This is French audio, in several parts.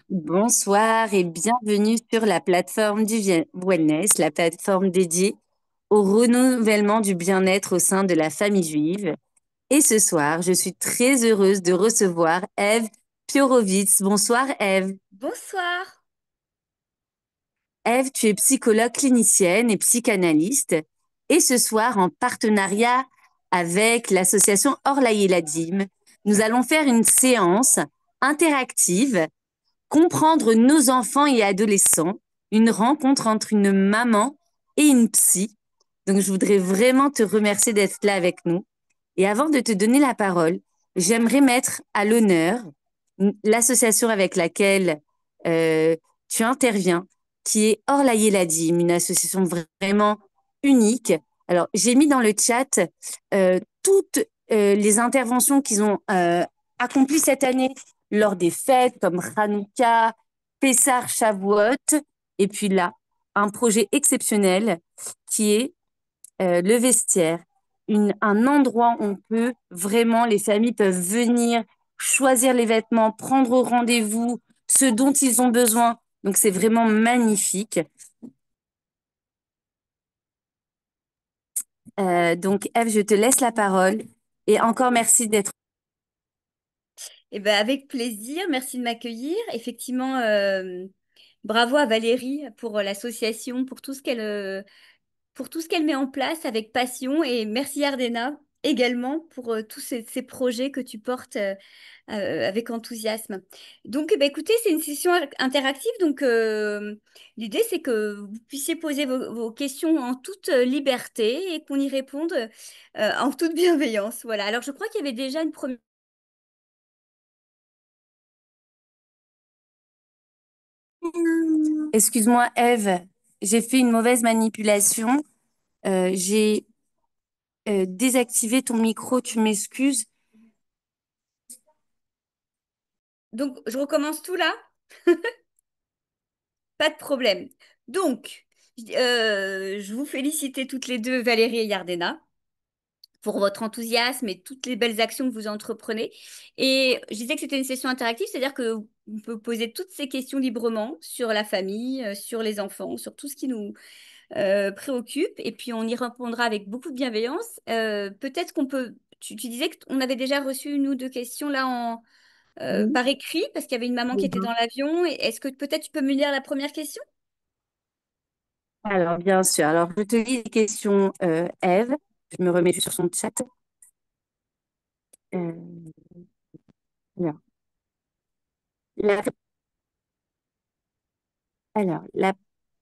Bonsoir et bienvenue sur la plateforme du Wellness, la plateforme dédiée au renouvellement du bien-être au sein de la famille juive. Et ce soir, je suis très heureuse de recevoir Eve Piorovitz. Bonsoir Eve. Bonsoir. Eve, tu es psychologue clinicienne et psychanalyste. Et ce soir, en partenariat avec l'association Orlaï Eladim, nous allons faire une séance interactive. Comprendre nos enfants et adolescents, une rencontre entre une maman et une psy. Donc, je voudrais vraiment te remercier d'être là avec nous. Et avant de te donner la parole, j'aimerais mettre à l'honneur l'association avec laquelle euh, tu interviens, qui est Orlaï Eladim, une association vraiment unique. Alors, j'ai mis dans le chat toutes les interventions qu'ils ont accomplies cette année lors des fêtes comme Hanouka, Pessar, Shavuot, et puis là, un projet exceptionnel qui est le vestiaire, un endroit où on peut vraiment, les familles peuvent venir, choisir les vêtements, prendre rendez-vous, ce dont ils ont besoin. Donc c'est vraiment magnifique. Donc Eve, je te laisse la parole et encore merci d'être. Eh ben, avec plaisir, merci de m'accueillir. Effectivement, bravo à Valérie pour l'association, pour tout ce qu'elle met en place avec passion. Et merci Ardena également pour tous ces projets que tu portes avec enthousiasme. Donc, eh ben, écoutez, c'est une session interactive. Donc, l'idée, c'est que vous puissiez poser vos questions en toute liberté et qu'on y réponde en toute bienveillance. Voilà. Alors, je crois qu'il y avait déjà une première. Excuse-moi Eve, j'ai fait une mauvaise manipulation. J'ai désactivé ton micro, tu m'excuses. Donc, je recommence tout là? Pas de problème. Donc, je vous félicitais toutes les deux, Valérie et Yardena, pour votre enthousiasme et toutes les belles actions que vous entreprenez. Et je disais que c'était une session interactive, c'est-à-dire que on peut poser toutes ces questions librement sur la famille, sur les enfants, sur tout ce qui nous préoccupe. Et puis, on y répondra avec beaucoup de bienveillance. Peut-être qu'on peut... Tu disais qu'on avait déjà reçu une ou deux questions là Oui. par écrit, parce qu'il y avait une maman qui était dans l'avion. Est-ce que peut-être tu peux me lire la première question? Alors, bien sûr. Alors, je te lis les questions, Eve. Je me remets juste sur son chat. Euh, alors, la, alors,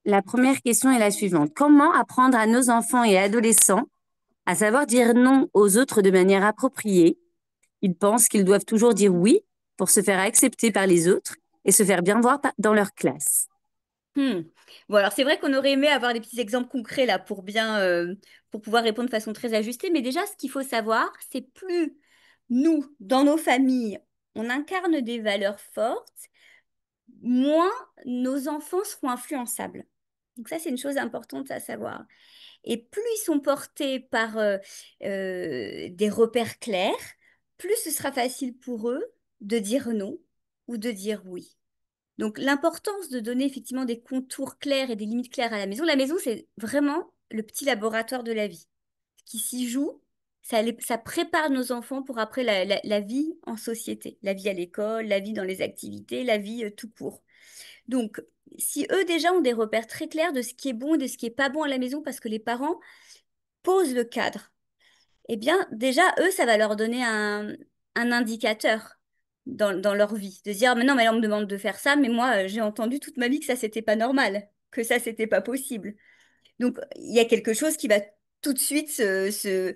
la première question est la suivante. Comment apprendre à nos enfants et adolescents à savoir dire non aux autres de manière appropriée? Ils pensent qu'ils doivent toujours dire oui pour se faire accepter par les autres et se faire bien voir dans leur classe. Hmm. Bon, alors c'est vrai qu'on aurait aimé avoir des petits exemples concrets là pour bien, pour pouvoir répondre de façon très ajustée. Mais déjà, ce qu'il faut savoir, c'est plus nous, dans nos familles, on incarne des valeurs fortes, moins nos enfants seront influençables. Donc ça, c'est une chose importante à savoir. Et plus ils sont portés par des repères clairs, plus ce sera facile pour eux de dire non ou de dire oui. Donc l'importance de donner effectivement des contours clairs et des limites claires à la maison. La maison, c'est vraiment le petit laboratoire de la vie. Ce qui s'y joue, ça prépare nos enfants pour après la vie en société, la vie à l'école, la vie dans les activités, la vie tout court. Donc, si eux déjà ont des repères très clairs de ce qui est bon et de ce qui est pas bon à la maison, parce que les parents posent le cadre, eh bien, déjà, eux, ça va leur donner un indicateur dans leur vie. De se dire, mais non, mais là, on me demande de faire ça, mais moi, j'ai entendu toute ma vie que ça, c'était pas normal, que ça, c'était pas possible. Donc, il y a quelque chose qui va tout de suite il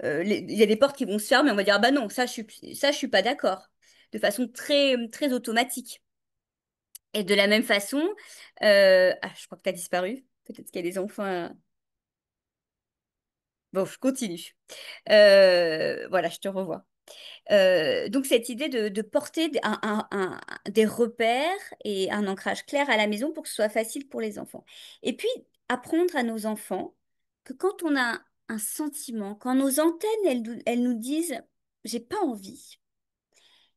y a des portes qui vont se fermer, on va dire, ah bah non, ça, je suis pas d'accord. De façon très, très automatique. Et de la même façon, ah, je crois que tu as disparu. Peut-être qu'il y a des enfants. Bon, je continue. Voilà, je te revois. Donc cette idée de porter des repères et un ancrage clair à la maison pour que ce soit facile pour les enfants. Et puis apprendre à nos enfants que quand on a un sentiment, quand nos antennes, elles nous disent, j'ai pas envie,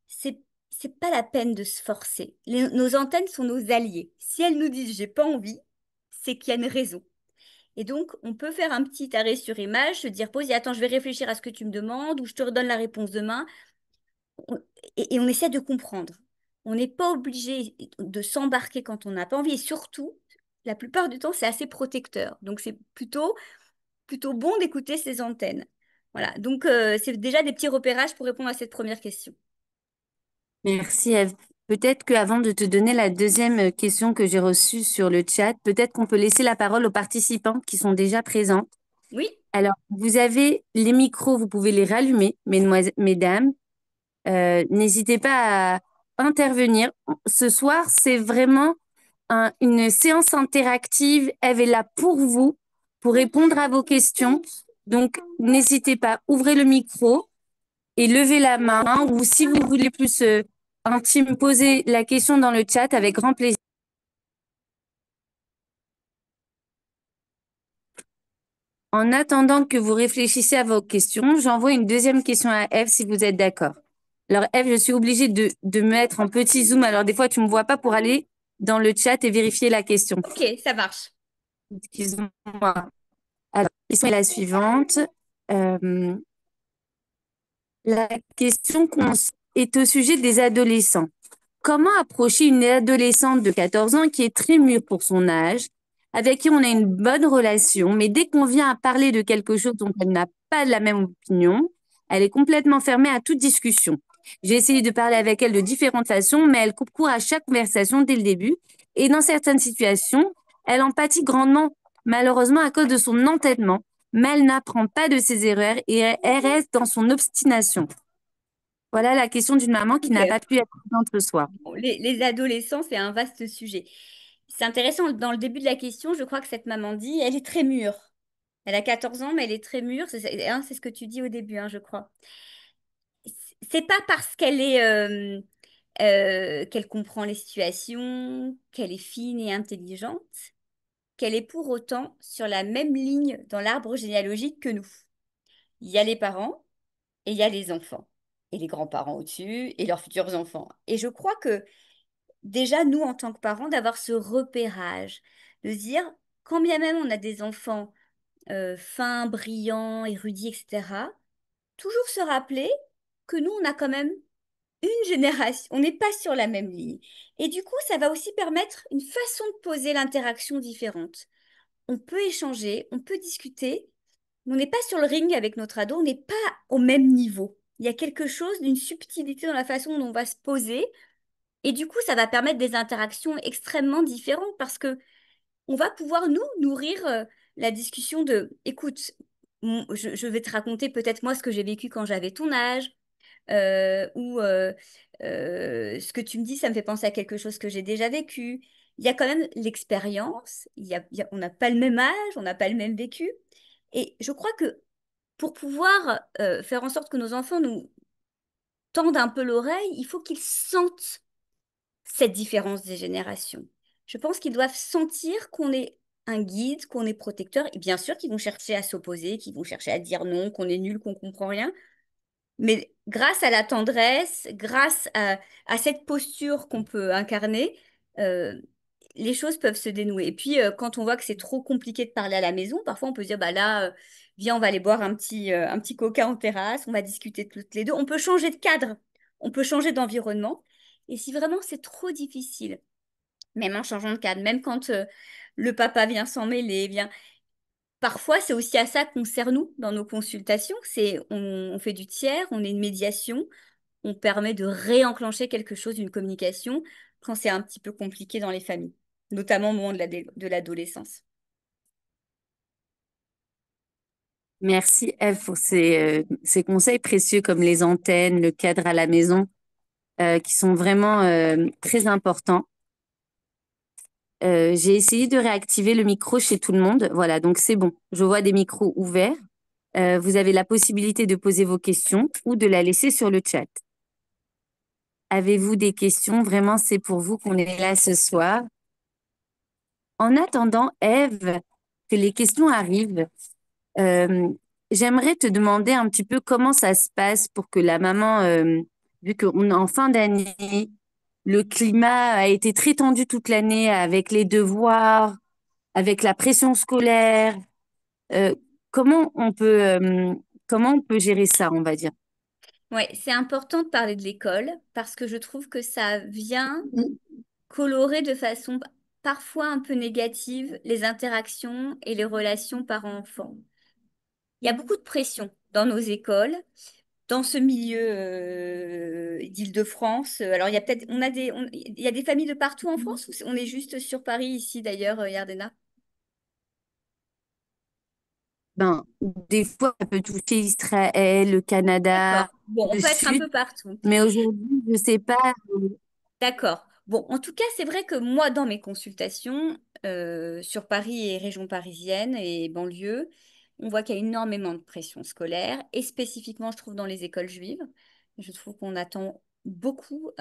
c'est, c'est pas la peine de se forcer. Nos antennes sont nos alliés. Si elles nous disent j'ai pas envie, c'est qu'il y a une raison. Et donc, on peut faire un petit arrêt sur image, se dire, pause, et attends, je vais réfléchir à ce que tu me demandes, ou je te redonne la réponse demain. On- et on essaie de comprendre. On n'est pas obligé de s'embarquer quand on n'a pas envie. Et surtout, la plupart du temps, c'est assez protecteur. Donc, c'est plutôt bon d'écouter ses antennes. Voilà. Donc, c'est déjà des petits repérages pour répondre à cette première question. Merci, Eve. Peut-être qu'avant de te donner la deuxième question que j'ai reçue sur le chat, peut-être qu'on peut laisser la parole aux participants qui sont déjà présents. Oui, Alors, vous avez les micros, vous pouvez les rallumer, mesdames. N'hésitez pas à intervenir. Ce soir, c'est vraiment une séance interactive. Eve est là pour vous, pour répondre à vos questions. Donc, n'hésitez pas, ouvrez le micro et levez la main. Ou si vous voulez plus intime, posez la question dans le chat avec grand plaisir. En attendant que vous réfléchissez à vos questions, j'envoie une deuxième question à Eve si vous êtes d'accord. Alors, Eve, je suis obligée de mettre en petit zoom. Alors, des fois, tu ne me vois pas pour aller dans le chat et vérifier la question. ok, ça marche. Excuse-moi. Alors, la question est la suivante. Euh, la question est au sujet des adolescents. Comment approcher une adolescente de 14 ans qui est très mûre pour son âge, avec qui on a une bonne relation, mais dès qu'on vient à parler de quelque chose dont elle n'a pas la même opinion, elle est complètement fermée à toute discussion. J'ai essayé de parler avec elle de différentes façons, mais elle coupe court à chaque conversation dès le début. Et dans certaines situations, elle en pâtit grandement, malheureusement à cause de son entêtement, mais elle n'apprend pas de ses erreurs et elle reste dans son obstination. Voilà la question d'une maman qui n'a Ok. pas pu être présente ce soir. Bon, les adolescents, c'est un vaste sujet. C'est intéressant, dans le début de la question, je crois que cette maman dit, elle est très mûre. Elle a 14 ans, mais elle est très mûre. C'est ce que tu dis au début, hein, je crois. C'est pas parce qu'elle comprend les situations, qu'elle est fine et intelligente, qu'elle est pour autant sur la même ligne dans l'arbre généalogique que nous. Il y a les parents et il y a les enfants. Et les grands-parents au-dessus et leurs futurs enfants. Et je crois que déjà, nous, en tant que parents, d'avoir ce repérage, de se dire, quand bien même on a des enfants fins, brillants, érudits, etc., toujours se rappeler que nous, on a quand même une génération, on n'est pas sur la même ligne. Et du coup, ça va aussi permettre une façon de poser l'interaction différente. On peut échanger, on peut discuter, mais on n'est pas sur le ring avec notre ado, on n'est pas au même niveau. Il y a quelque chose d'une subtilité dans la façon dont on va se poser. Et du coup, ça va permettre des interactions extrêmement différentes parce que on va pouvoir nous nourrir la discussion de, écoute, je vais te raconter peut-être moi ce que j'ai vécu quand j'avais ton âge, ou ce que tu me dis, ça me fait penser à quelque chose que j'ai déjà vécu. Il y a quand même l'expérience, on n'a pas le même âge, on n'a pas le même vécu. Et je crois que pour pouvoir faire en sorte que nos enfants nous tendent un peu l'oreille, il faut qu'ils sentent cette différence des générations. Je pense qu'ils doivent sentir qu'on est un guide, qu'on est protecteur, et bien sûr qu'ils vont chercher à s'opposer, qu'ils vont chercher à dire non, qu'on est nul, qu'on comprend rien. Mais grâce à la tendresse, grâce à cette posture qu'on peut incarner, euh, les choses peuvent se dénouer. Et puis, quand on voit que c'est trop compliqué de parler à la maison, parfois on peut se dire, bah là, viens, on va aller boire un petit coca en terrasse, on va discuter toutes les deux. On peut changer de cadre, on peut changer d'environnement. Et si vraiment c'est trop difficile, même en changeant de cadre, même quand le papa vient s'en mêler, vient... Parfois, c'est aussi à ça qu'on sert nous dans nos consultations. On fait du tiers, on est une médiation, on permet de réenclencher quelque chose, une communication, quand c'est un petit peu compliqué dans les familles, notamment au moment de l'adolescence. Merci, Eve, pour ces conseils précieux comme les antennes, le cadre à la maison, qui sont vraiment très importants. J'ai essayé de réactiver le micro chez tout le monde. Voilà, donc c'est bon. Je vois des micros ouverts. Vous avez la possibilité de poser vos questions ou de la laisser sur le chat. Avez-vous des questions? Vraiment, c'est pour vous qu'on est là ce soir. En attendant, Eve, que les questions arrivent, euh, j'aimerais te demander un petit peu comment ça se passe pour que la maman vu qu'on est en fin d'année, le climat a été très tendu toute l'année avec les devoirs, avec la pression scolaire. Euh, comment on peut, euh, comment on peut gérer ça, on va dire? Ouais, c'est important de parler de l'école parce que je trouve que ça vient colorer de façon parfois un peu négative les interactions et les relations parents-enfants. Il y a beaucoup de pression dans nos écoles, dans ce milieu d'Île-de-France. Alors, il y a peut-être, il y a des familles de partout en France ou on est juste sur Paris ici d'ailleurs, Yardena? Ben, des fois, ça peut toucher Israël, le Canada, D'accord. Bon, on le peut être un Sud, peu partout. mais aujourd'hui, je sais pas. D'accord. Bon, en tout cas, c'est vrai que moi, dans mes consultations sur Paris et région parisienne et banlieue, on voit qu'il y a énormément de pression scolaire et spécifiquement, je trouve, dans les écoles juives. Je trouve qu'on attend beaucoup.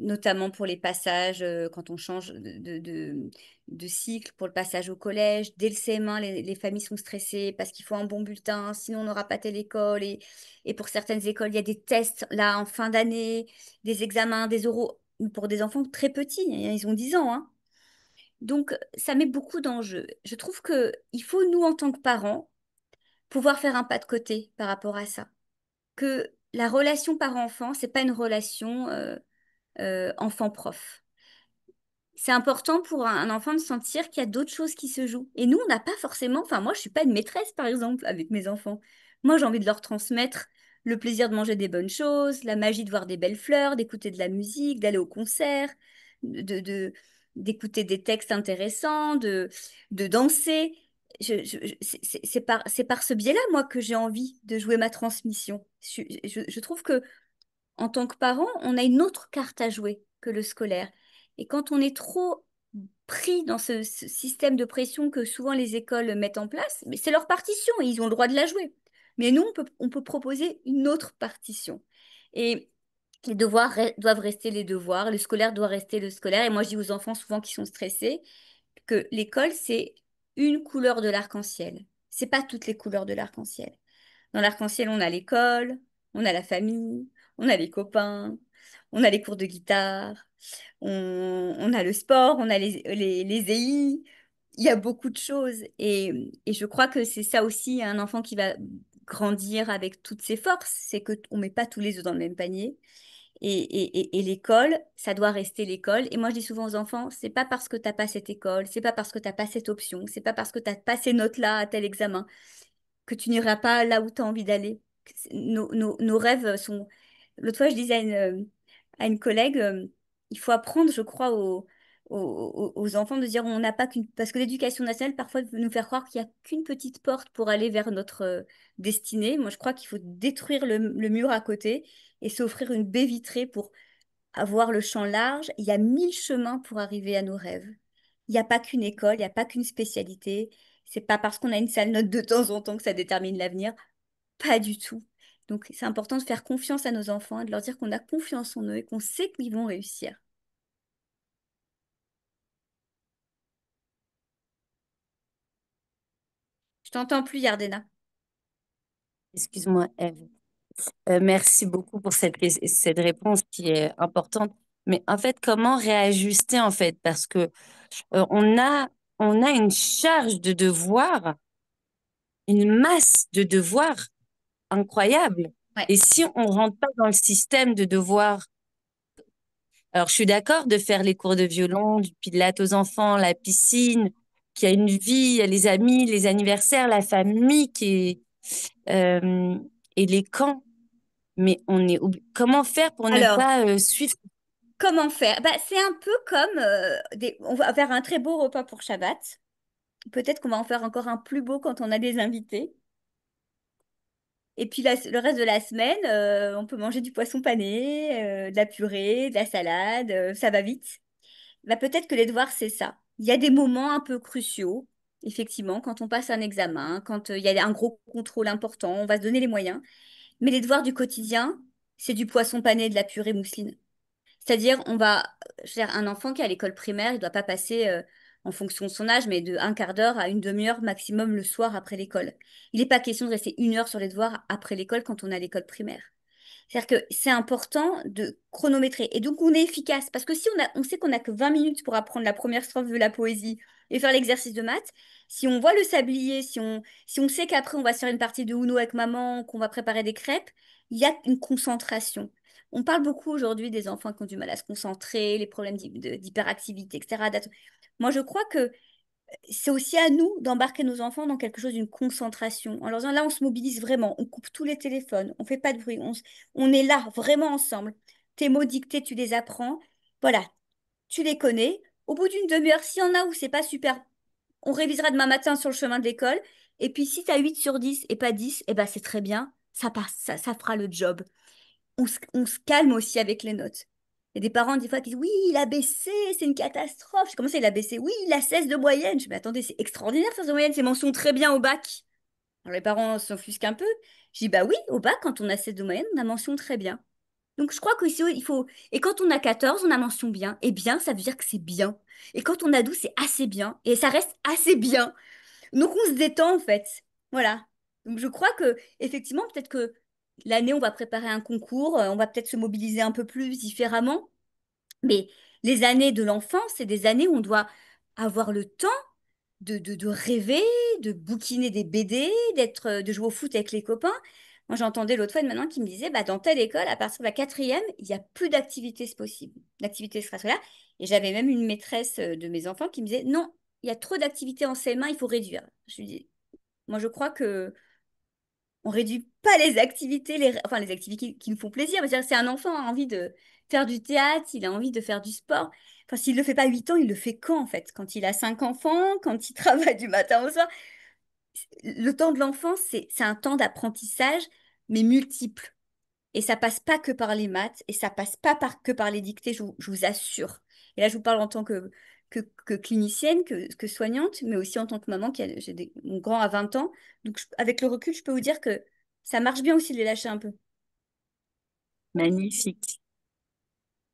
Notamment pour les passages, quand on change de cycle, pour le passage au collège. Dès le CM1, les familles sont stressées parce qu'il faut un bon bulletin, sinon on n'aura pas telle école. Et pour certaines écoles, il y a des tests là en fin d'année, des examens, des oraux pour des enfants très petits, hein, ils ont 10 ans, hein. Donc, ça met beaucoup d'enjeux. Je trouve que il faut, nous, en tant que parents, pouvoir faire un pas de côté par rapport à ça. Que la relation parent-enfant, c'est pas une relation enfant-prof. C'est important pour un enfant de sentir qu'il y a d'autres choses qui se jouent. Et nous, on n'a pas forcément, enfin moi, je suis pas une maîtresse, par exemple, avec mes enfants. Moi, j'ai envie de leur transmettre le plaisir de manger des bonnes choses, la magie de voir des belles fleurs, d'écouter de la musique, d'aller au concert, de, de- d'écouter des textes intéressants, de danser. C'est par ce biais-là, moi, que j'ai envie de jouer ma transmission. Je trouve que en tant que parent, on a une autre carte à jouer que le scolaire. Et quand on est trop pris dans ce système de pression que souvent les écoles mettent en place, mais c'est leur partition et ils ont le droit de la jouer. Mais nous, on peut proposer une autre partition. Et les devoirs doivent rester les devoirs, le scolaire doit rester le scolaire. Et moi, je dis aux enfants souvent qui sont stressés que l'école, c'est une couleur de l'arc-en-ciel. C'est pas toutes les couleurs de l'arc-en-ciel. Dans l'arc-en-ciel, on a l'école, on a la famille, on a les copains, on a les cours de guitare, on a le sport, on a les EI. Il y a beaucoup de choses. Et je crois que c'est ça aussi, un enfant qui va grandir avec toutes ses forces, c'est qu'on ne met pas tous les œufs dans le même panier. Et l'école, ça doit rester l'école. Et moi, je dis souvent aux enfants, c'est pas parce que t'as pas cette école, c'est pas parce que t'as pas cette option, c'est pas parce que t'as pas ces notes-là à tel examen que tu n'iras pas là où tu as envie d'aller. Nos rêves sont... L'autre fois, je disais à une collègue, il faut apprendre, je crois, aux enfants de dire on n'a pas qu'une... Parce que l'éducation nationale, parfois, veut nous faire croire qu'il n'y a qu'une petite porte pour aller vers notre destinée. Moi, je crois qu'il faut détruire le mur à côté et s'offrir une baie vitrée pour avoir le champ large. Il y a 1000 chemins pour arriver à nos rêves. Il n'y a pas qu'une école, il n'y a pas qu'une spécialité. C'est pas parce qu'on a une sale note de temps en temps que ça détermine l'avenir. Pas du tout. Donc, c'est important de faire confiance à nos enfants et de leur dire qu'on a confiance en eux et qu'on sait qu'ils vont réussir. Je t'entends plus, Yardena. Excuse-moi, Eve. Merci beaucoup pour cette réponse qui est importante. Mais en fait, comment réajuster en fait? Parce que euh, on a, on a une charge de devoirs, une masse de devoirs incroyable. Ouais. Et si on rentre pas dans le système de devoirs, alors je suis d'accord de faire les cours de violon, du pilates aux enfants, la piscine, qui a une vie, il y a les amis, les anniversaires, la famille euh, et les camps. Mais comment faire pour ne Alors, pas suivre? comment faire? Bah, c'est un peu comme on va faire un très beau repas pour Shabbat. Peut-être qu'on va en faire encore un plus beau quand on a des invités. Et puis le reste de la semaine, on peut manger du poisson pané, de la purée, de la salade, ça va vite. Bah, peut-être que les devoirs, c'est ça. Il y a des moments un peu cruciaux, effectivement, quand on passe un examen, quand il y a un gros contrôle important, on va se donner les moyens. Mais les devoirs du quotidien, c'est du poisson pané et de la purée mousseline. C'est-à-dire, je veux dire, un enfant qui est à l'école primaire, il ne doit pas passer, en fonction de son âge, mais de un quart d'heure à une demi-heure maximum le soir après l'école. Il n'est pas question de rester 1 heure sur les devoirs après l'école quand on est à l'école primaire. C'est-à-dire que c'est important de chronométrer. Et donc, on est efficace. Parce que si on sait qu'on n'a que 20 minutes pour apprendre la première strophe de la poésie et faire l'exercice de maths, si on voit le sablier, si on sait qu'après, on va se faire une partie de Uno avec maman, qu'on va préparer des crêpes, il y a une concentration. On parle beaucoup aujourd'hui des enfants qui ont du mal à se concentrer, les problèmes d'hyperactivité, etc. Moi, je crois que c'est aussi à nous d'embarquer nos enfants dans quelque chose d'une concentration. En leur disant, là, on se mobilise vraiment, on coupe tous les téléphones, on fait pas de bruit, on est là, vraiment ensemble. Tes mots dictés, tu les apprends. Voilà, tu les connais. Au bout d'une demi-heure, s'il y en a où c'est pas super, on révisera demain matin sur le chemin de l'école. Et puis, si tu as 8 sur 10 et pas 10, eh ben, c'est très bien, ça passe, ça fera le job. On se calme aussi avec les notes. Il y a des parents, des fois, qui disent, oui, il a baissé, c'est une catastrophe. Je commence, il a baissé. Oui, il a 16 de moyenne. Je dis, mais attendez, c'est extraordinaire, 16 de moyenne, c'est mention très bien au bac. Alors les parents s'offusquent un peu. Je dis, bah oui, au bac, quand on a 16 de moyenne, on a mention très bien. Donc je crois qu'ici, il faut. Et quand on a 14, on a mention bien. Et bien, ça veut dire que c'est bien. Et quand on a 12, c'est assez bien. Et ça reste assez bien. Donc on se détend en fait. Voilà. Donc je crois que effectivement peut-être que l'année on va préparer un concours, on va peut-être se mobiliser un peu plus différemment, mais les années de l'enfance, c'est des années où on doit avoir le temps de rêver, de bouquiner des BD, de jouer au foot avec les copains. Moi, j'entendais l'autre fois une maman qui me disait, bah, dans telle école, à partir de la quatrième, il n'y a plus d'activités possibles, d'activités extrascolaires. Et j'avais même une maîtresse de mes enfants qui me disait, non, il y a trop d'activités en CM1, il faut réduire. Je lui dis, moi, je crois que on réduit pas les activités, enfin les activités qui nous font plaisir. C'est-à-dire, c'est un enfant a envie de faire du théâtre, il a envie de faire du sport. Enfin, s'il le fait pas à 8 ans, il le fait quand en fait? Quand il a 5 enfants, quand il travaille du matin au soir. Le temps de l'enfance, c'est un temps d'apprentissage, mais multiple. Et ça passe pas que par les maths, et ça passe pas que par les dictées, je vous assure. Et là, je vous parle en tant que clinicienne, que soignante, mais aussi en tant que maman, mon grand a 20 ans. Donc, avec le recul, je peux vous dire que ça marche bien aussi de les lâcher un peu. Magnifique,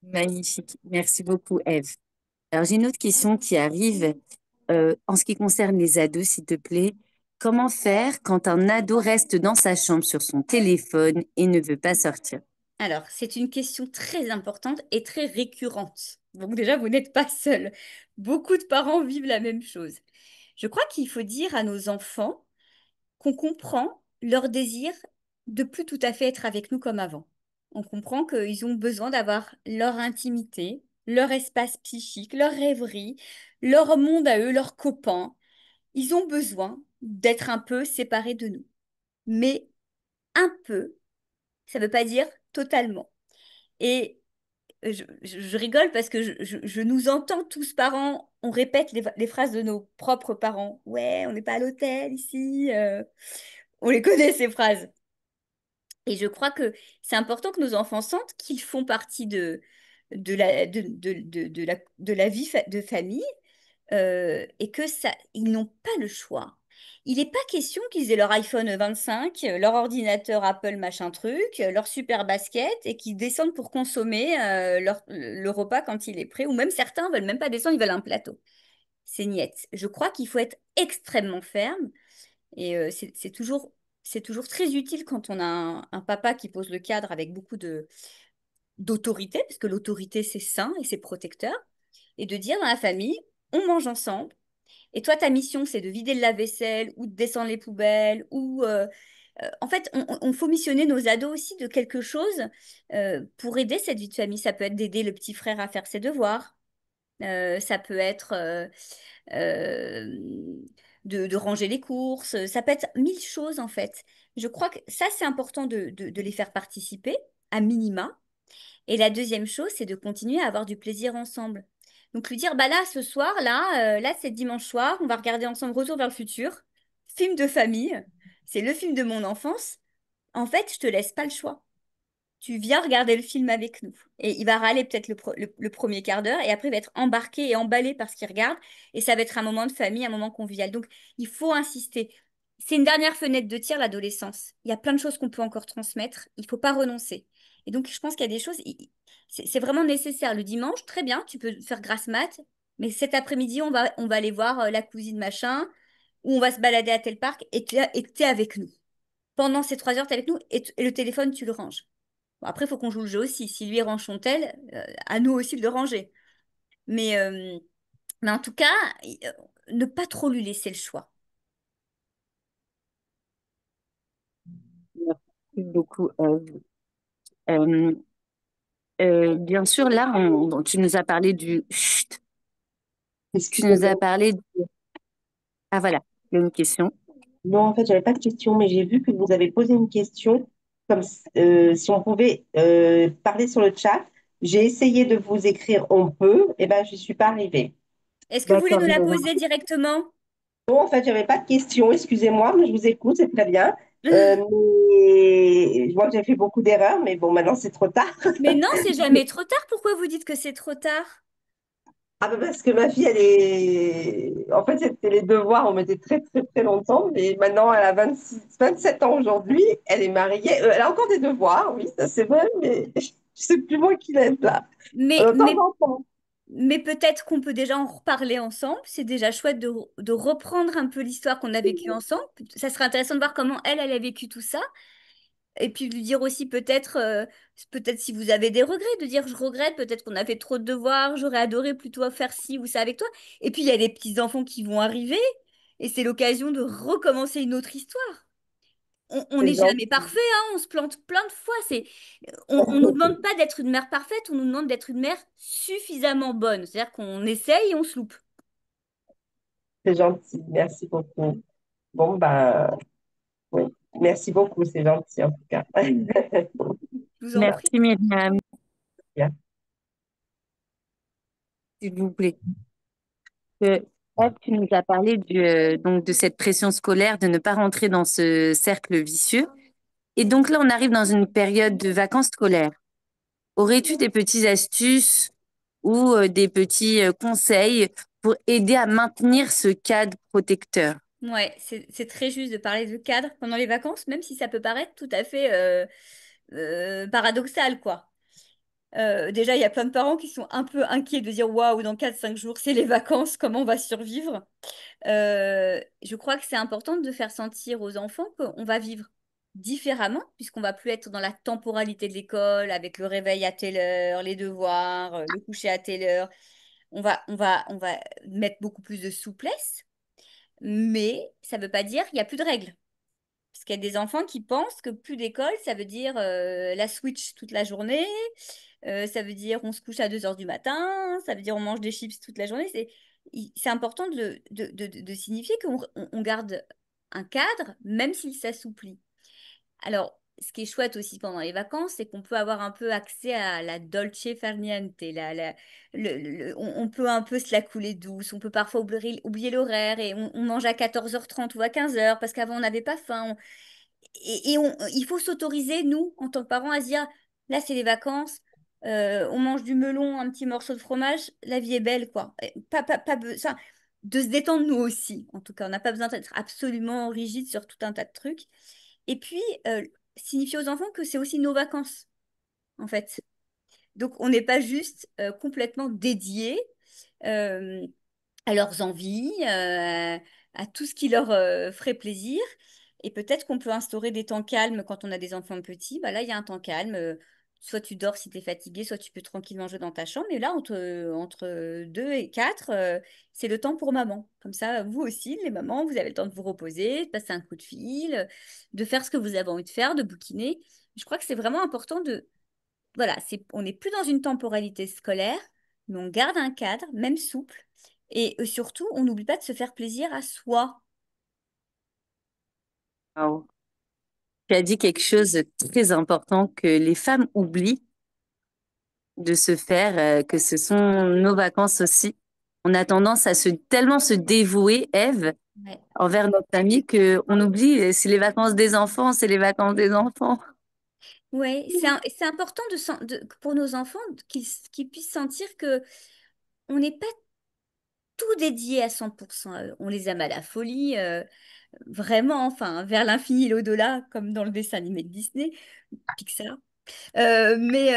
magnifique. Merci beaucoup, Eve. Alors, j'ai une autre question qui arrive en ce qui concerne les ados, s'il te plaît. Comment faire quand un ado reste dans sa chambre sur son téléphone et ne veut pas sortir? Alors, c'est une question très importante et très récurrente. Donc déjà, vous n'êtes pas seul. Beaucoup de parents vivent la même chose. Je crois qu'il faut dire à nos enfants qu'on comprend leur désir de plus tout à fait être avec nous comme avant. On comprend qu'ils ont besoin d'avoir leur intimité, leur espace psychique, leur rêverie, leur monde à eux, leurs copains. Ils ont besoin d'être un peu séparés de nous. Mais un peu, ça ne veut pas dire totalement. Et je rigole parce que je nous entends tous parents, on répète les phrases de nos propres parents. Ouais, on n'est pas à l'hôtel ici. On les connaît, ces phrases. Et je crois que c'est important que nos enfants sentent qu'ils font partie de la vie de famille et que ça, ils n'ont pas le choix. Il n'est pas question qu'ils aient leur iPhone 25, leur ordinateur Apple machin truc, leur super basket et qu'ils descendent pour consommer le repas quand il est prêt. Ou même certains veulent même pas descendre, ils veulent un plateau. C'est niette. Je crois qu'il faut être extrêmement ferme et c'est toujours très utile quand on a un papa qui pose le cadre avec beaucoup d'autorité, parce que l'autorité, c'est sain et c'est protecteur, et de dire dans la famille, on mange ensemble, et toi, ta mission, c'est de vider le lave-vaisselle ou de descendre les poubelles, en fait, on faut missionner nos ados aussi de quelque chose pour aider cette vie de famille. Ça peut être d'aider le petit frère à faire ses devoirs, ça peut être euh, de ranger les courses, ça peut être mille choses en fait. Je crois que ça, c'est important de les faire participer, à minima. Et la deuxième chose, c'est de continuer à avoir du plaisir ensemble. Donc lui dire, bah là, ce soir, là, c'est dimanche soir, on va regarder ensemble Retour vers le futur, film de famille, c'est le film de mon enfance. En fait, je te laisse pas le choix. Tu viens regarder le film avec nous. Et il va râler peut-être le premier quart d'heure et après il va être embarqué et emballé par ce qu'il regarde et ça va être un moment de famille, un moment convivial. Donc il faut insister. C'est une dernière fenêtre de tir, l'adolescence. Il y a plein de choses qu'on peut encore transmettre. Il ne faut pas renoncer. Et donc je pense qu'il y a des choses, c'est vraiment nécessaire. Le dimanche, très bien, tu peux faire grasse mat, mais cet après-midi, on va aller voir la cousine machin ou on va se balader à tel parc et tu es avec nous. Pendant ces 3 heures, tu es avec nous et le téléphone, tu le ranges. Bon, après, il faut qu'on joue le jeu aussi. Si lui range son tel, à nous aussi de le ranger. Mais, euh, mais en tout cas, ne pas trop lui laisser le choix. Merci beaucoup, Eve. Euh, bien sûr, là, bon, tu nous as parlé du chut, tu nous as Excusez-moi. parlé ah voilà, il y a une question. Non, en fait, j'avais pas de question, mais j'ai vu que vous avez posé une question comme si on pouvait parler sur le chat. J'ai essayé de vous écrire on peut, et ben je suis pas arrivée. Est-ce que vous voulez D'accord, nous la poser directement? Non, en fait, j'avais pas de question, excusez-moi, mais je vous écoute, c'est très bien. Mais je vois que j'ai fait beaucoup d'erreurs, mais bon, maintenant c'est trop tard. Mais non, c'est jamais trop tard. Pourquoi vous dites que c'est trop tard? Ah ben parce que ma fille, elle est... En fait, c'était les devoirs, on mettait très très très longtemps, mais maintenant elle a 27 ans aujourd'hui, elle est mariée, elle a encore des devoirs, oui, ça c'est vrai, mais je sais plus moi qui laisse là. Mais, De temps mais, en temps. mais peut-être qu'on peut déjà en reparler ensemble. C'est déjà chouette de reprendre un peu l'histoire qu'on a vécue ensemble. Ça serait intéressant de voir comment elle a vécu tout ça. Et puis lui dire aussi peut-être, peut-être si vous avez des regrets, de dire je regrette, peut-être qu'on a fait trop de devoirs, j'aurais adoré plutôt faire ci ou ça avec toi. Et puis il y a les petits-enfants qui vont arriver et c'est l'occasion de recommencer une autre histoire. On C'est n'est jamais gentil. parfait, hein, on se plante plein de fois. On nous demande pas d'être une mère parfaite, on nous demande d'être une mère suffisamment bonne. C'est-à-dire qu'on essaye et on se loupe. C'est gentil, merci beaucoup. Bon, ben, oui, merci beaucoup, c'est gentil en tout cas. Je vous en prie. Merci Myriam, Bien. s'il vous plaît. Eve, tu nous as parlé donc de cette pression scolaire, de ne pas rentrer dans ce cercle vicieux. Et donc là, on arrive dans une période de vacances scolaires. Aurais-tu des petites astuces ou des petits conseils pour aider à maintenir ce cadre protecteur? Ouais, c'est très juste de parler de cadre pendant les vacances, même si ça peut paraître tout à fait paradoxal, quoi. Déjà, il y a plein de parents qui sont un peu inquiets de dire waouh, dans 4 5 jours, c'est les vacances, comment on va survivre? Je crois que c'est important de faire sentir aux enfants qu'on va vivre différemment, puisqu'on va plus être dans la temporalité de l'école, avec le réveil à telle heure, les devoirs, le coucher à telle heure. On va mettre beaucoup plus de souplesse, mais ça ne veut pas dire qu'il n'y a plus de règles. Parce qu'il y a des enfants qui pensent que plus d'école, ça veut dire la switch toute la journée, ça veut dire on se couche à 2 heures du matin, ça veut dire on mange des chips toute la journée. C'est important de signifier qu'on garde un cadre, même s'il s'assouplit. Alors, ce qui est chouette aussi pendant les vacances, c'est qu'on peut avoir un peu accès à la dolce farniente. On peut un peu se la couler douce. On peut parfois oublier l'horaire et on mange à 14h30 ou à 15h parce qu'avant on n'avait pas faim. Il faut s'autoriser, nous, en tant que parents, à se dire, là, c'est les vacances, on mange du melon, un petit morceau de fromage, la vie est belle, quoi. Et ça, de se détendre, nous aussi. En tout cas, on n'a pas besoin d'être absolument rigide sur tout un tas de trucs. Et puis, signifier aux enfants que c'est aussi nos vacances, en fait. Donc, on n'est pas juste complètement dédié euh, à leurs envies, à tout ce qui leur ferait plaisir. Et peut-être qu'on peut instaurer des temps calmes quand on a des enfants petits. Bah là, il y a un temps calme. Soit tu dors si tu es fatigué, soit tu peux tranquillement jouer dans ta chambre. Et là, entre 2 et 4, c'est le temps pour maman. Comme ça, vous aussi, les mamans, vous avez le temps de vous reposer, de passer un coup de fil, de faire ce que vous avez envie de faire, de bouquiner. Je crois que c'est vraiment important voilà, on n'est plus dans une temporalité scolaire, mais on garde un cadre, même souple. Et surtout, on n'oublie pas de se faire plaisir à soi. Wow. Tu as dit quelque chose de très important que les femmes oublient de se faire, que ce sont nos vacances aussi. On a tendance à tellement se dévouer, Ève, Ouais, envers notre famille qu'on oublie, c'est les vacances des enfants, c'est les vacances des enfants. ouais, c'est important pour nos enfants qu'ils puissent sentir que on n'est pas tout dédié à 100% à eux. On les aime à la folie, vraiment, enfin, vers l'infini et l'au-delà, comme dans le dessin animé de Disney, Pixar. Mais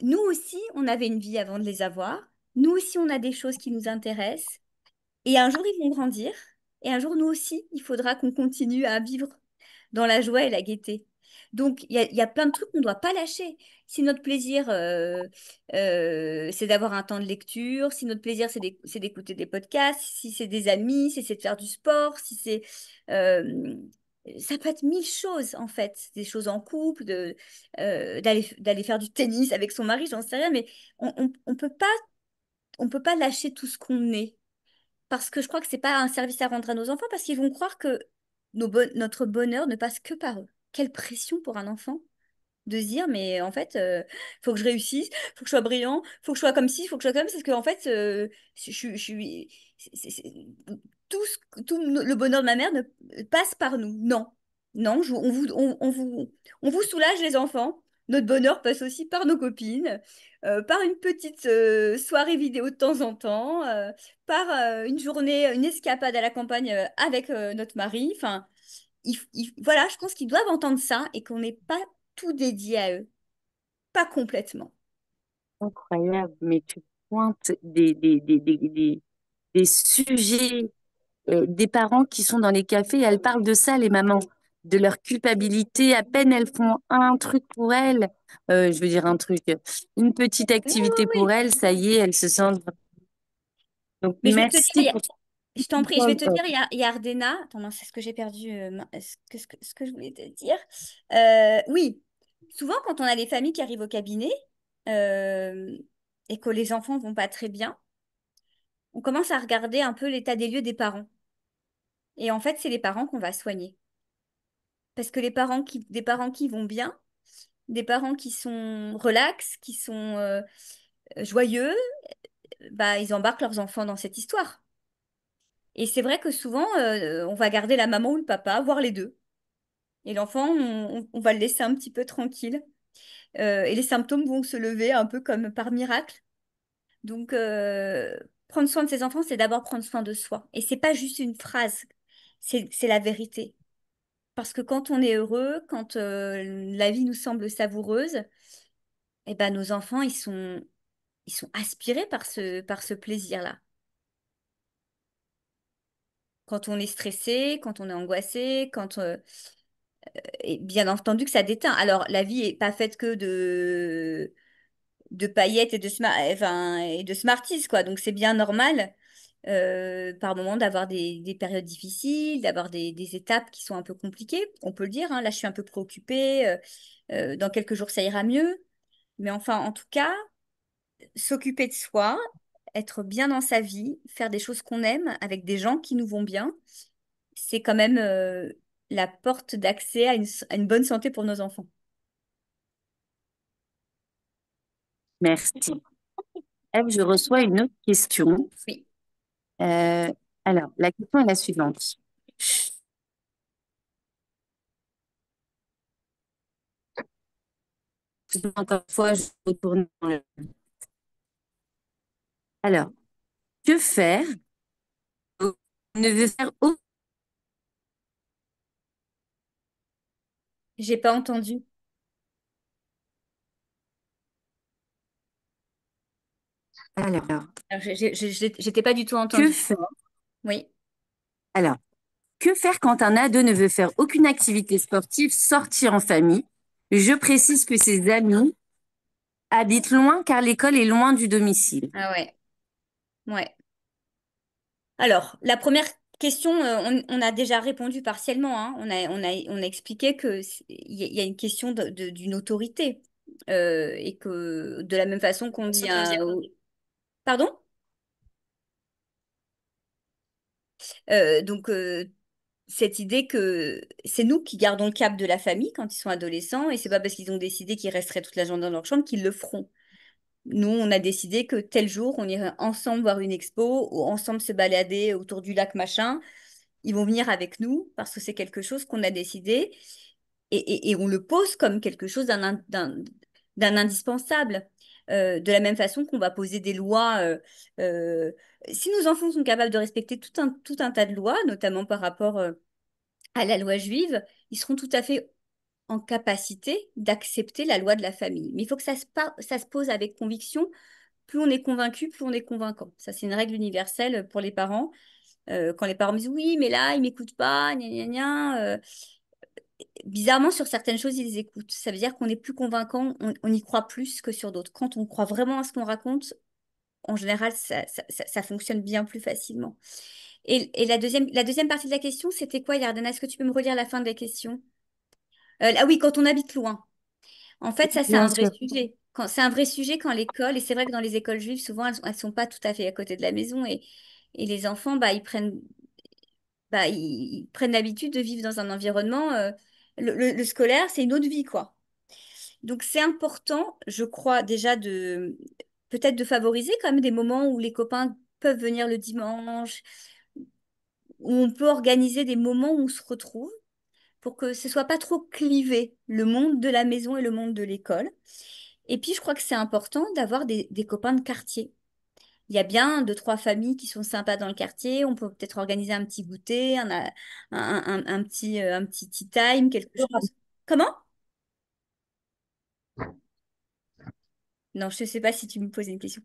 nous aussi, on avait une vie avant de les avoir. Nous aussi, on a des choses qui nous intéressent. Et un jour, ils vont grandir. Et un jour, nous aussi, il faudra qu'on continue à vivre dans la joie et la gaieté. Donc, il y a plein de trucs qu'on ne doit pas lâcher. Si notre plaisir, c'est d'avoir un temps de lecture, si notre plaisir, c'est d'écouter des podcasts, si c'est des amis, si c'est de faire du sport, si c'est... euh, ça peut être mille choses, en fait. Des choses en couple, d'aller faire du tennis avec son mari, j'en sais rien, mais on peut pas lâcher tout ce qu'on est. Parce que je crois que c'est pas un service à rendre à nos enfants, parce qu'ils vont croire que notre bonheur ne passe que par eux. Quelle pression pour un enfant de se dire, mais en fait, faut que je réussisse, faut que je sois brillant, faut que je sois comme ci, faut que je sois comme ça, parce qu'en fait, je suis, tout le bonheur de ma mère ne passe par nous. Non, non, on vous soulage les enfants. Notre bonheur passe aussi par nos copines, par une petite soirée vidéo de temps en temps, par une journée, une escapade à la campagne avec notre mari. Enfin, voilà, je pense qu'ils doivent entendre ça et qu'on n'est pas tout dédié à eux. Pas complètement. Incroyable, mais tu pointes des sujets, des parents qui sont dans les cafés, elles parlent de ça, les mamans, de leur culpabilité. À peine elles font un truc pour elles, je veux dire un truc, une petite Oui, oui, activité pour oui. elles, ça y est, elles se sentent. Donc Mais je vais te dire, merci pour je t'en prie, je vais te dire, il y a Ardena. Attends, mince, est-ce que j'ai perdu ce que je voulais te dire? Oui, souvent quand on a des familles qui arrivent au cabinet euh, et que les enfants vont pas très bien, on commence à regarder un peu l'état des lieux des parents. Et en fait, c'est les parents qu'on va soigner. Parce que des parents qui vont bien, des parents qui sont relax, qui sont joyeux, bah, ils embarquent leurs enfants dans cette histoire. Et c'est vrai que souvent, on va garder la maman ou le papa, voire les deux. Et l'enfant, on va le laisser un petit peu tranquille. Et les symptômes vont se lever un peu comme par miracle. Donc, prendre soin de ses enfants, c'est d'abord prendre soin de soi. Et c'est pas juste une phrase, c'est la vérité. Parce que quand on est heureux, quand la vie nous semble savoureuse, eh ben, nos enfants, ils sont aspirés par ce plaisir-là. Quand on est stressé, quand on est angoissé, et bien entendu que ça déteint. Alors, la vie est pas faite que de paillettes et enfin, et de Smarties, quoi. Donc, c'est bien normal par moment d'avoir des périodes difficiles, d'avoir des étapes qui sont un peu compliquées. On peut le dire, hein. Là, je suis un peu préoccupée. Dans quelques jours, ça ira mieux. Mais enfin, en tout cas, s'occuper de soi, être bien dans sa vie, faire des choses qu'on aime avec des gens qui nous vont bien, c'est quand même la porte d'accès à une bonne santé pour nos enfants. merci. Ève, je reçois une autre question. Oui. Euh, alors, la question est la suivante. Encore une fois, je retourne dans le... Alors, que faire? On ne veut faire aucun... J'ai pas entendu. Alors, Alors, j'étais pas du tout que entendu. faire? Oui. Alors, que faire quand un ado ne veut faire aucune activité sportive, sortir en famille? Je précise que ses amis habitent loin car l'école est loin du domicile. Ah ouais. Ouais. Alors, la première question, on a déjà répondu partiellement, hein. On a expliqué que il y a une question d'une autorité et que de la même façon qu'on dit Pardon? Donc, cette idée que c'est nous qui gardons le cap de la famille quand ils sont adolescents et c'est pas parce qu'ils ont décidé qu'ils resteraient toute la journée dans leur chambre qu'ils le feront. Nous, on a décidé que tel jour, on irait ensemble voir une expo ou ensemble se balader autour du lac machin. Ils vont venir avec nous parce que c'est quelque chose qu'on a décidé et on le pose comme quelque chose d'un indispensable. De la même façon qu'on va poser des lois. Euh, si nos enfants sont capables de respecter tout un tas de lois, notamment par rapport à la loi juive, ils seront tout à fait en capacité d'accepter la loi de la famille. Mais il faut que ça se pose avec conviction. Plus on est convaincu, plus on est convaincant. Ça, c'est une règle universelle pour les parents. Quand les parents me disent oui, mais là, il m'écoute pas, gna gna gna. bizarrement, sur certaines choses, ils écoutent. Ça veut dire qu'on est plus convaincant, on y croit plus que sur d'autres. Quand on croit vraiment à ce qu'on raconte, en général, ça fonctionne bien plus facilement. Et la deuxième partie de la question, c'était quoi, Yardana? Est-ce que tu peux me relire la fin de la question? Ah oui, quand on habite loin. En fait, ça, c'est Bien un vrai sûr. sujet. C'est un vrai sujet quand l'école, et c'est vrai que dans les écoles juives, souvent, elles sont pas tout à fait à côté de la maison, et les enfants, ils prennent l'habitude de vivre dans un environnement, le scolaire, c'est une autre vie, quoi. Donc, c'est important, je crois, déjà peut-être de favoriser quand même des moments où les copains peuvent venir le dimanche, où on peut organiser des moments où on se retrouve pour que ce soit pas trop clivé, le monde de la maison et le monde de l'école. Et puis, je crois que c'est important d'avoir des copains de quartier. Il y a bien deux, trois familles qui sont sympas dans le quartier. On peut peut-être organiser un petit goûter, un petit tea time, quelque chose. Comment? Non, je ne sais pas si tu me poses une question.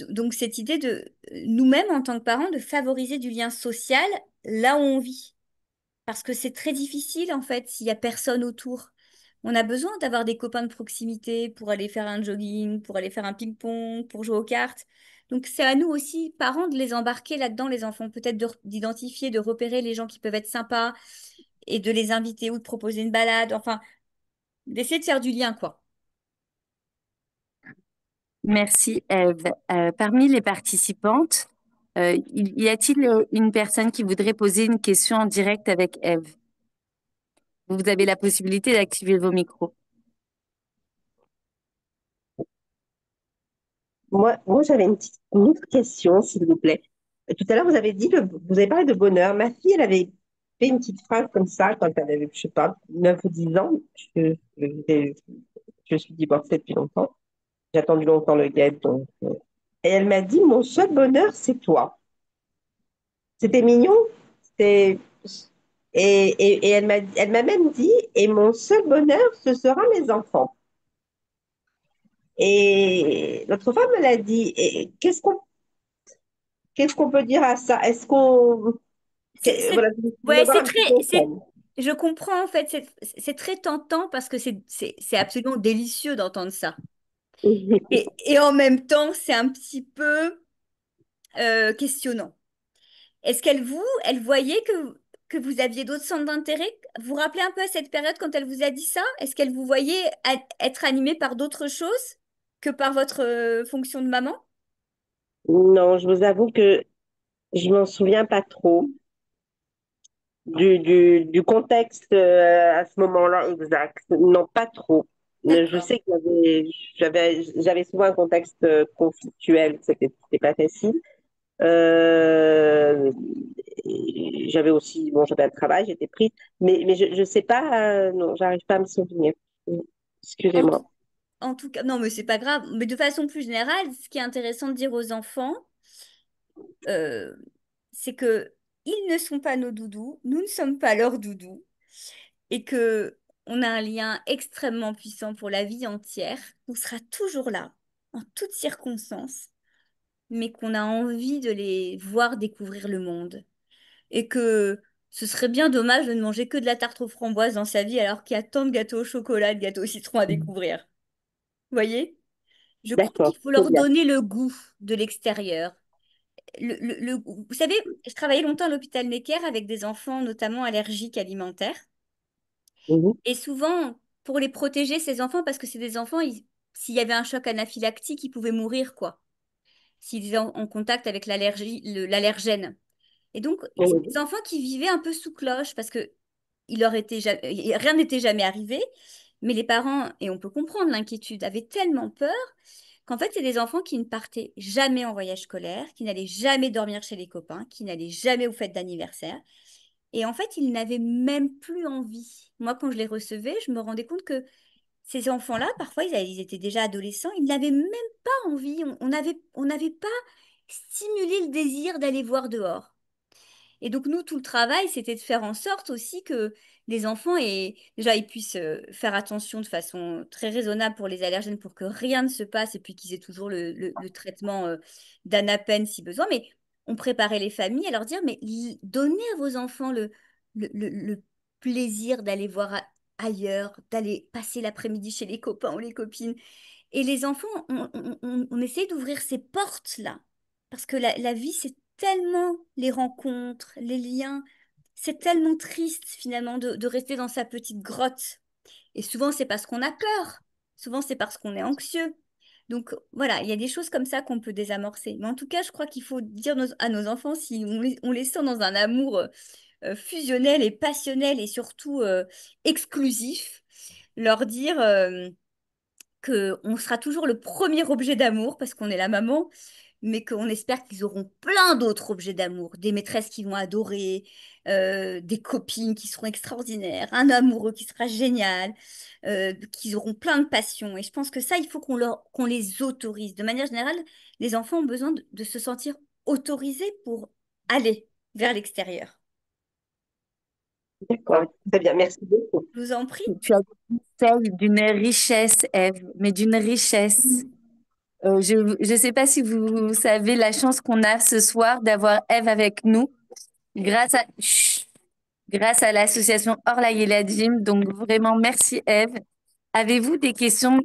Donc, cette idée de nous-mêmes, en tant que parents, de favoriser du lien social là où on vit. Parce que c'est très difficile, en fait, s'il n'y a personne autour. On a besoin d'avoir des copains de proximité pour aller faire un jogging, pour aller faire un ping-pong, pour jouer aux cartes. Donc, c'est à nous aussi, parents, de les embarquer là-dedans, les enfants. Peut-être d'identifier, de repérer les gens qui peuvent être sympas et de les inviter ou de proposer une balade. Enfin, d'essayer de faire du lien, quoi. Merci, Eve. Parmi les participantes, y a-t-il une personne qui voudrait poser une question en direct avec Eve? Vous avez la possibilité d'activer vos micros. Moi j'avais une autre question, s'il vous plaît. Tout à l'heure, vous avez parlé de bonheur. Ma fille, elle avait fait une petite phrase comme ça quand elle avait, je sais pas, 9 ou 10 ans. Je, je suis divorcée depuis longtemps. J'ai attendu longtemps le guet, donc. Et elle m'a dit, mon seul bonheur, c'est toi. C'était mignon. C'était, et elle m'a même dit, et mon seul bonheur, ce sera mes enfants. Et l'autre fois me l'a dit, et qu'est-ce qu'on peut dire à ça? Est-ce qu'on, voilà, je voulais Ouais, avoir un petit conseil. je comprends en fait, c'est très tentant parce que c'est absolument délicieux d'entendre ça. Et en même temps, c'est un petit peu questionnant. Est-ce elle voyait que vous aviez d'autres centres d'intérêt? Vous vous rappelez un peu à cette période quand elle vous a dit ça? Est-ce qu'elle vous voyait être animée par d'autres choses que par votre fonction de maman? Non, je vous avoue que je m'en souviens pas trop du contexte à ce moment-là exact. Non, pas trop. Mais je D'accord. sais que j'avais souvent un contexte conflictuel, c'était pas facile. Euh, j'avais aussi, bon, j'avais un travail, j'étais prise, mais je sais pas, non, j'arrive pas à me souvenir. En Excusez-moi. tout, en tout cas, non, mais c'est pas grave. Mais de façon plus générale, ce qui est intéressant de dire aux enfants, euh, c'est que ils ne sont pas nos doudous, nous ne sommes pas leurs doudous, et que on a un lien extrêmement puissant pour la vie entière, qu'on sera toujours là, en toutes circonstances, mais qu'on a envie de les voir découvrir le monde. Et que ce serait bien dommage de ne manger que de la tarte aux framboises dans sa vie alors qu'il y a tant de gâteaux au chocolat, de gâteaux au citron à découvrir. Vous voyez? Je crois D'accord, qu'il faut très leur bien. donner le goût de l'extérieur. Vous savez, je travaillais longtemps à l'hôpital Necker avec des enfants notamment allergiques alimentaires. Mhm. Et souvent, pour les protéger, ces enfants, parce que c'est des enfants, s'il y avait un choc anaphylactique, ils pouvaient mourir, quoi. S'ils étaient en contact avec l'allergène. Et donc, c'est des Mhm. enfants qui vivaient un peu sous cloche parce que rien n'était jamais arrivé. Mais les parents, et on peut comprendre l'inquiétude, avaient tellement peur qu'en fait, c'est des enfants qui ne partaient jamais en voyage scolaire, qui n'allaient jamais dormir chez les copains, qui n'allaient jamais aux fêtes d'anniversaire. Et en fait, ils n'avaient même plus envie. Moi, quand je les recevais, je me rendais compte que ces enfants-là, parfois, ils étaient déjà adolescents, ils n'avaient même pas envie. On n'avait pas stimulé le désir d'aller voir dehors. Et donc, nous, tout le travail, c'était de faire en sorte aussi que les enfants déjà, ils puissent faire attention de façon très raisonnable pour les allergènes pour que rien ne se passe et puis qu'ils aient toujours le traitement d'anapen si besoin. Mais on préparait les familles à leur dire, mais donnez à vos enfants plaisir d'aller voir ailleurs, d'aller passer l'après-midi chez les copains ou les copines. Et les enfants, on essaie d'ouvrir ces portes-là. Parce que la vie, c'est tellement les rencontres, les liens. C'est tellement triste finalement de rester dans sa petite grotte. Et souvent, c'est parce qu'on a peur. Souvent, c'est parce qu'on est anxieux. Donc voilà, il y a des choses comme ça qu'on peut désamorcer. Mais en tout cas, je crois qu'il faut dire à nos enfants, si on les sent dans un amour fusionnel et passionnel et surtout exclusif, leur dire qu'on sera toujours le premier objet d'amour parce qu'on est la maman, mais qu'on espère qu'ils auront plein d'autres objets d'amour, des maîtresses qui vont adorer, des copines qui seront extraordinaires, un amoureux qui sera génial, qu'ils auront plein de passions. Et je pense que ça, il faut qu'on les autorise. De manière générale, les enfants ont besoin de se sentir autorisés pour aller vers l'extérieur. D'accord, très bien, merci beaucoup. Je vous en prie. Tu as dit celle d'une richesse, Ève, mais d'une richesse. Je ne sais pas si vous savez la chance qu'on a ce soir d'avoir Ève avec nous grâce à, Chut. Grâce à l'association Orlaï et la Gym. Donc vraiment, merci Ève. Avez-vous des questions,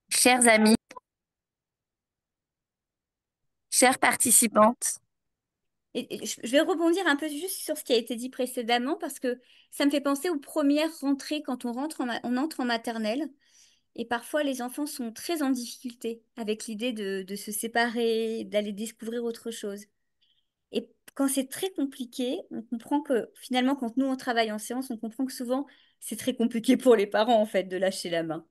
chers amis, chères participantes? Et je vais rebondir un peu juste sur ce qui a été dit précédemment parce que ça me fait penser aux premières rentrées quand on entre en maternelle. Et parfois, les enfants sont très en difficulté avec l'idée de se séparer, d'aller découvrir autre chose. Et quand c'est très compliqué, on comprend que finalement, quand nous, on travaille en séance, on comprend que souvent, c'est très compliqué pour les parents, en fait, de lâcher la main.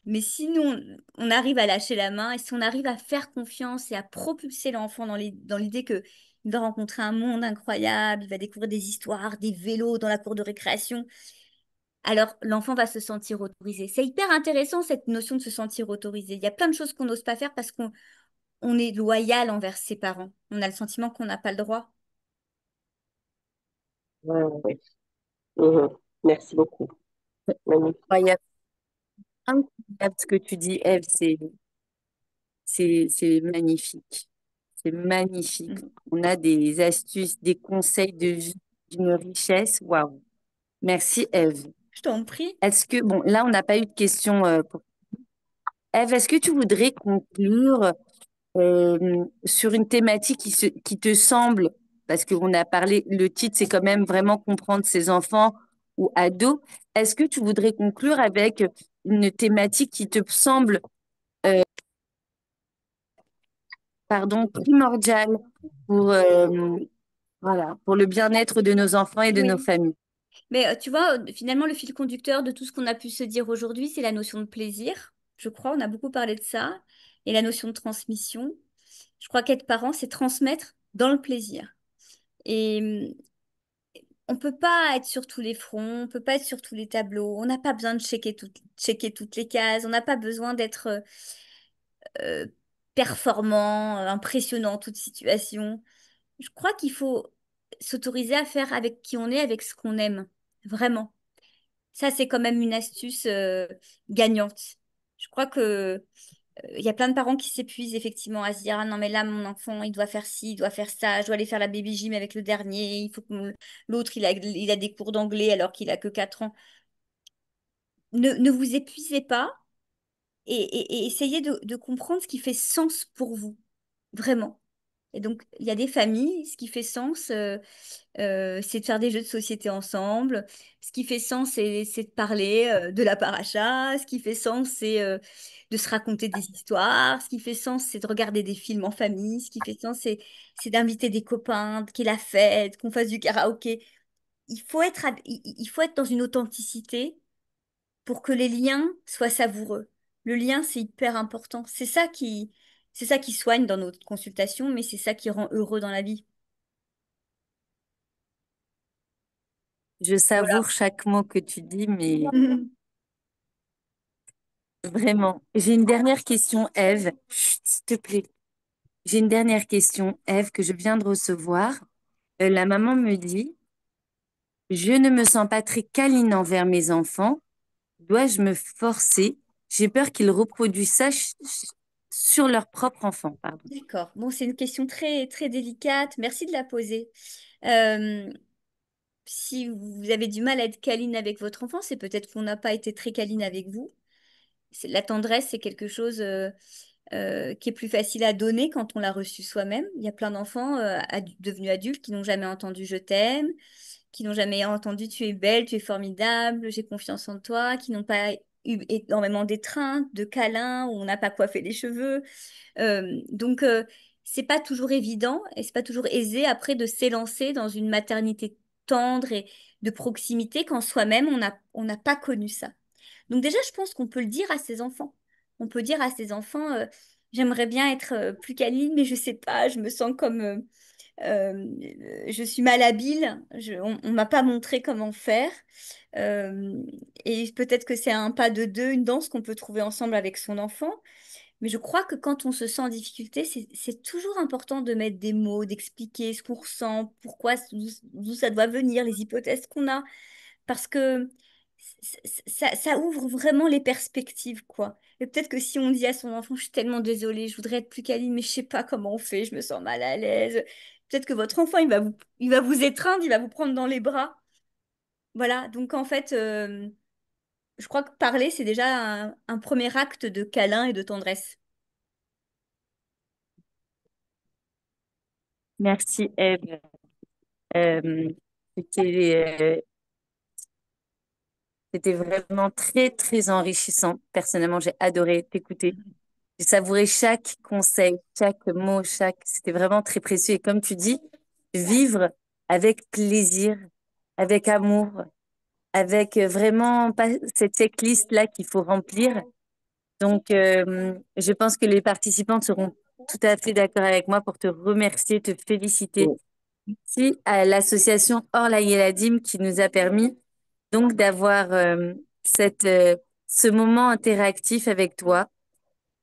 Mais si nous, on arrive à lâcher la main et si on arrive à faire confiance et à propulser l'enfant dans l'idée que il va rencontrer un monde incroyable, il va découvrir des histoires, des vélos dans la cour de récréation, alors l'enfant va se sentir autorisé. C'est hyper intéressant cette notion de se sentir autorisé. Il y a plein de choses qu'on n'ose pas faire parce qu'on est loyal envers ses parents. On a le sentiment qu'on n'a pas le droit. Oui. Mhm. Merci beaucoup. Magnifique. Incroyable, incroyable ce que tu dis, Ève, c'est magnifique. C'est magnifique. Mm. On a des astuces, des conseils de vie d'une richesse. Waouh. Merci, Ève. Je t'en prie. Est-ce que, bon, là, on n'a pas eu de questions pour Ève, est-ce que tu voudrais conclure sur une thématique qui te semble, parce qu'on a parlé, le titre, c'est quand même vraiment comprendre ses enfants ou ados. Est-ce que tu voudrais conclure avec une thématique qui te semble, pardon, primordiale pour, voilà, pour le bien-être de nos enfants et de nos Oui. familles? Mais tu vois, finalement, le fil conducteur de tout ce qu'on a pu se dire aujourd'hui, c'est la notion de plaisir. Je crois, on a beaucoup parlé de ça. Et la notion de transmission. Je crois qu'être parent, c'est transmettre dans le plaisir. Et on peut pas être sur tous les fronts, on peut pas être sur tous les tableaux. On n'a pas besoin de checker toutes les cases. On n'a pas besoin d'être euh, performant, impressionnant en toute situation. Je crois qu'il faut s'autoriser à faire avec qui on est, avec ce qu'on aime. Vraiment. Ça, c'est quand même une astuce gagnante. Je crois que il y a plein de parents qui s'épuisent effectivement à se dire, ah non, mais là, mon enfant, il doit faire ci, il doit faire ça, je dois aller faire la baby gym avec le dernier, il faut que l'autre, il a des cours d'anglais alors qu'il a que 4 ans. Ne vous épuisez pas et essayez de comprendre ce qui fait sens pour vous, vraiment. Et donc, il y a des familles, ce qui fait sens, c'est de faire des jeux de société ensemble. Ce qui fait sens, c'est de parler de la paracha. Ce qui fait sens, c'est de se raconter des histoires. Ce qui fait sens, c'est de regarder des films en famille. Ce qui fait sens, c'est d'inviter des copains, qu'il y ait la fête, qu'on fasse du karaoké. Il faut être dans une authenticité pour que les liens soient savoureux. Le lien, c'est hyper important. C'est ça qui soigne dans notre consultation, mais c'est ça qui rend heureux dans la vie. Je Voilà. savoure chaque mot que tu dis, mais vraiment. J'ai une dernière question, Ève. Chut, s'il te plaît. J'ai une dernière question, Ève, que je viens de recevoir. La maman me dit, je ne me sens pas très câline envers mes enfants. Dois-je me forcer? J'ai peur qu'ils reproduisent ça sur leur propre enfant, pardon. D'accord. Bon, c'est une question très, très délicate. Merci de la poser. Euh, si vous avez du mal à être câline avec votre enfant, c'est peut-être qu'on n'a pas été très câline avec vous. La tendresse, c'est quelque chose qui est plus facile à donner quand on l'a reçu soi-même. Il y a plein d'enfants devenus adultes qui n'ont jamais entendu je t'aime, qui n'ont jamais entendu tu es belle, tu es formidable, j'ai confiance en toi, qui n'ont pas eu énormément d'étreintes, de câlins, où on n'a pas coiffé les cheveux. Donc, c'est pas toujours évident et c'est pas toujours aisé après de s'élancer dans une maternité tendre et de proximité quand soi-même on n'a pas connu ça. Donc déjà, je pense qu'on peut le dire à ses enfants. On peut dire à ses enfants, j'aimerais bien être plus câline, mais je sais pas, je me sens comme je suis malhabile, on m'a pas montré comment faire. Euh, et peut-être que c'est un pas de deux, une danse qu'on peut trouver ensemble avec son enfant. Mais je crois que quand on se sent en difficulté, c'est toujours important de mettre des mots, d'expliquer ce qu'on ressent, pourquoi, d'où ça doit venir, les hypothèses qu'on a. Parce que ça ouvre vraiment les perspectives, quoi. Et peut-être que si on dit à son enfant, je suis tellement désolée, je voudrais être plus câline, mais je sais pas comment on fait, je me sens mal à l'aise. Peut-être que votre enfant, il va vous étreindre, il va vous prendre dans les bras. Voilà, donc en fait, je crois que parler, c'est déjà un premier acte de câlin et de tendresse. Merci, Eve. Euh, c'était, c'était vraiment très, très enrichissant. Personnellement, j'ai adoré t'écouter. J'ai savouré chaque conseil, chaque mot, C'était vraiment très précieux. Et comme tu dis, vivre avec plaisir, avec amour, avec vraiment pas cette checklist-là qu'il faut remplir. Donc, je pense que les participants seront tout à fait d'accord avec moi pour te remercier, te féliciter. Oui. Merci à l'association Orlaï Eladim qui nous a permis donc d'avoir ce moment interactif avec toi.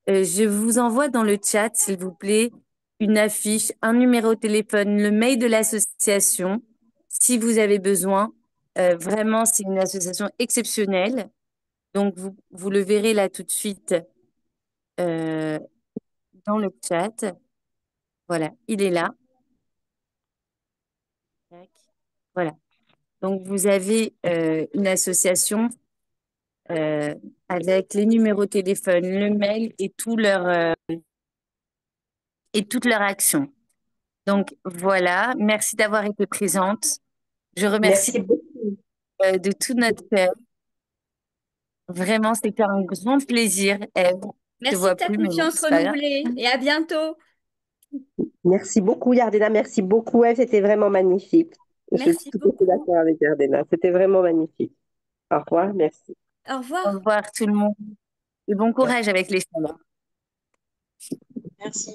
Je vous envoie dans le chat, s'il vous plaît, une affiche, un numéro de téléphone, le mail de l'association, si vous avez besoin. Vraiment, c'est une association exceptionnelle. Donc, vous le verrez là tout de suite euh, dans le chat. Voilà, il est là. Tac. Voilà. Donc, vous avez une association euh, avec les numéros de téléphone, le mail et toutes leurs actions. Donc, voilà. Merci d'avoir été présente. Je remercie Merci beaucoup. de tout notre cœur. Vraiment, c'était un grand plaisir, Eve. Je te Merci vois de ta plus, mais bon, confiance c'est pas grave. renouvelée et à bientôt. Merci beaucoup, Yardena. Merci beaucoup, Eve. C'était vraiment magnifique. Je suis Merci tout à fait beaucoup. d'accord avec Yardena. C'était vraiment magnifique. Au revoir. Merci. Au Au revoir. revoir tout le monde et bon courage avec les chaleurs. Merci.